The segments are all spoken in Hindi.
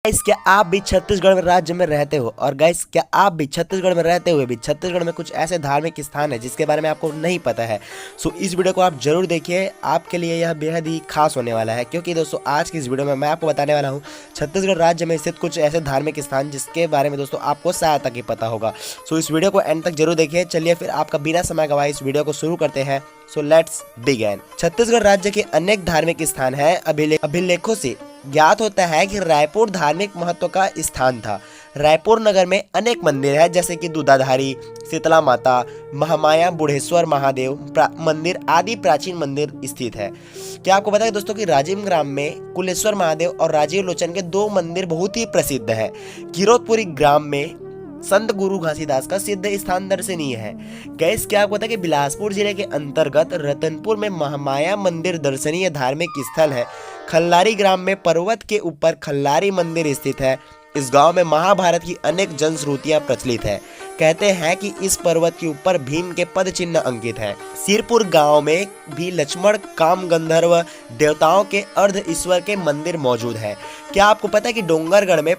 गाइस क्या आप भी छत्तीसगढ़ में राज्य में रहते हो? और गाइस क्या आप भी छत्तीसगढ़ में रहते हुए भी छत्तीसगढ़ में कुछ ऐसे धार्मिक स्थान है जिसके बारे में आपको नहीं पता है? सो इस वीडियो को आप जरूर देखिए, आपके लिए यह बेहद ही खास होने वाला है, क्योंकि दोस्तों आज की इस वीडियो में मैं आपको बताने वाला हूँ छत्तीसगढ़ राज्य में स्थित कुछ ऐसे धार्मिक स्थान जिसके बारे में दोस्तों आपको शायद तक ही पता होगा। सो इस वीडियो को एंड तक जरूर देखिए। चलिए फिर आपका बिना समय गवाए इस वीडियो को शुरू करते हैं। So let's begin. छत्तीसगढ़ राज्य के अनेक धार्मिक स्थान है। अभिलेखों से ज्ञात होता है कि रायपुर धार्मिक महत्व का स्थान था। रायपुर नगर में अनेक मंदिर है, जैसे कि दूधाधारी, शीतला माता, महामाया बुढ़ेश्वर महादेव मंदिर आदि प्राचीन मंदिर स्थित है। क्या आपको पता है दोस्तों कि राजिम ग्राम में कुलेश्वर महादेव और राजीव लोचन के दो मंदिर बहुत ही प्रसिद्ध है। गिरोधपुरी ग्राम में संत गुरु घासीदास का सिद्ध स्थान दर्शनीय है। गैस क्या आपको पता है कि बिलासपुर जिले के अंतर्गत रतनपुर में महामाया मंदिर दर्शनीय धार्मिक स्थल है। खल्लारी ग्राम में पर्वत के ऊपर खल्लारी मंदिर स्थित है। इस गांव में महाभारत की अनेक जनश्रुतियां प्रचलित है। कहते हैं कि इस पर्वत के ऊपर भीम के पद चिन्ह अंकित है। सिरपुर गांव में भी लक्ष्मण काम गंधर्व देवताओं के अर्ध ईश्वर के मंदिर मौजूद है। क्या आपको पता है कि डोंगरगढ़ में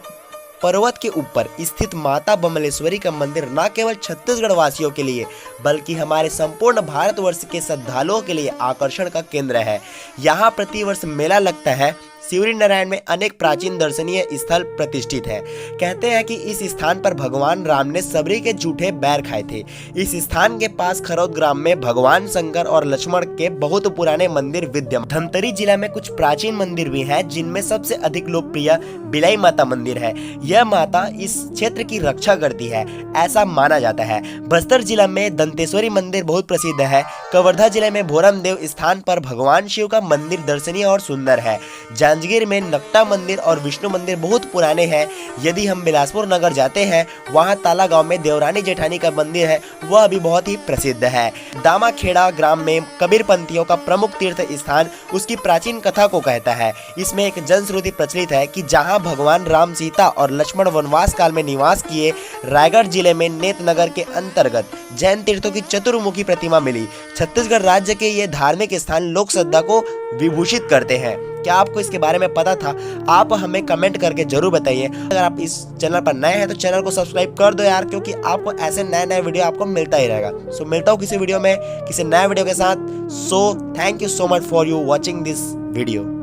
पर्वत के ऊपर स्थित माता बमलेश्वरी का मंदिर न केवल छत्तीसगढ़ वासियों के लिए बल्कि हमारे संपूर्ण भारतवर्ष के श्रद्धालुओं के लिए आकर्षण का केंद्र है। यहाँ प्रतिवर्ष मेला लगता है। शिवरी नारायण में अनेक प्राचीन दर्शनीय स्थल प्रतिष्ठित है। कहते हैं कि इस स्थान पर भगवान राम ने सबरी के जूठे बैर खाए थे। इस स्थान के पास खरौद ग्राम में भगवान शंकर और लक्ष्मण के बहुत पुराने मंदिर विद्यमान। धमतरी जिला में कुछ प्राचीन मंदिर भी हैं, जिनमें सबसे अधिक लोकप्रिय बिलाई माता मंदिर है। यह माता इस क्षेत्र की रक्षा करती है, ऐसा माना जाता है। बस्तर जिला में दंतेश्वरी मंदिर बहुत प्रसिद्ध है। कवर्धा जिले में भोरमदेव स्थान पर भगवान शिव का मंदिर दर्शनीय और सुंदर है। जांजगीर में नकटा मंदिर और विष्णु मंदिर बहुत पुराने हैं। यदि हम बिलासपुर नगर जाते हैं, वहां ताला गांव में देवरानी जेठानी का मंदिर है, वह भी बहुत ही प्रसिद्ध है। दामाखेड़ा ग्राम में कबीर पंथियों का प्रमुख तीर्थ स्थान उसकी प्राचीन कथा को कहता है। इसमें एक जनश्रुति प्रचलित है कि जहां भगवान राम, सीता और लक्ष्मण वनवास काल में निवास किए। रायगढ़ जिले में नेतनगर के अंतर्गत जैन तीर्थों की चतुर्मुखी प्रतिमा मिली। छत्तीसगढ़ राज्य के ये धार्मिक स्थान लोक श्रद्धा को विभूषित करते हैं। क्या आपको इसके बारे में पता था? आप हमें कमेंट करके जरूर बताइए। अगर आप इस चैनल पर नए हैं तो चैनल को सब्सक्राइब कर दो यार, क्योंकि आपको ऐसे नए नए वीडियो आपको मिलता ही रहेगा। सो मिलता हूँ किसी वीडियो में किसी नए वीडियो के साथ। So thank you so much for you watching this video.